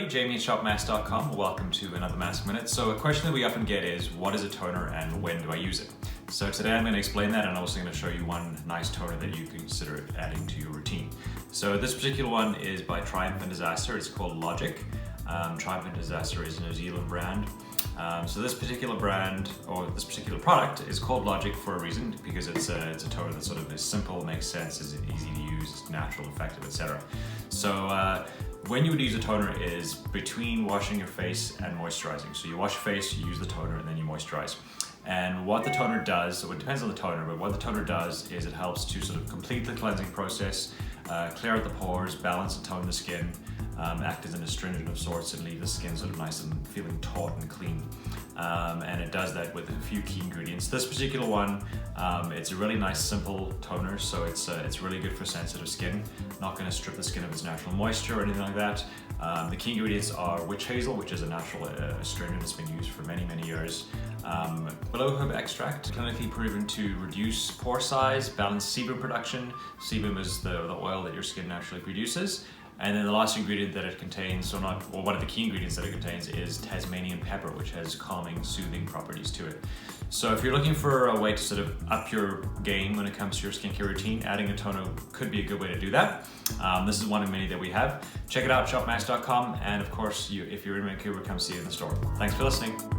Jamie at shopmask.com. Welcome to another Mask Minute. So a question that we often get is, what is a toner and when do I use it? So today I'm going to explain that, and I'm also going to show you one nice toner that you can consider adding to your routine. So this particular one is by Triumph and Disaster. It's called Logic. Triumph and Disaster is a New Zealand brand. So this particular brand, or this particular product, is called Logic for a reason, because it's a toner that sort of is simple, makes sense, is easy to use, natural, effective, etc. So when you would use a toner is between washing your face and moisturizing. So you wash your face, you use the toner, and then you moisturize. And what the toner does, so it depends on the toner, but what the toner does is it helps to sort of complete the cleansing process, clear out the pores, balance and tone the skin, act as an astringent of sorts, and leave the skin sort of nice and feeling taut and clean. And it does that with a few key ingredients. This particular one, it's a really nice simple toner, so it's really good for sensitive skin. Not going to strip the skin of its natural moisture or anything like that. The key ingredients are witch hazel, which is a natural astringent that's been used for many, many years. Willow herb extract, clinically proven to reduce pore size, balance sebum production. Sebum is the oil that your skin naturally produces. And then the last ingredient that it contains, or one of the key ingredients that it contains, is Tasmanian pepper, which has calming, soothing properties to it. So if you're looking for a way to sort of up your game when it comes to your skincare routine, adding a toner could be a good way to do that. This is one of many that we have. Check it out, shopmask.com, and of course, if you're in Vancouver, come see it in the store. Thanks for listening.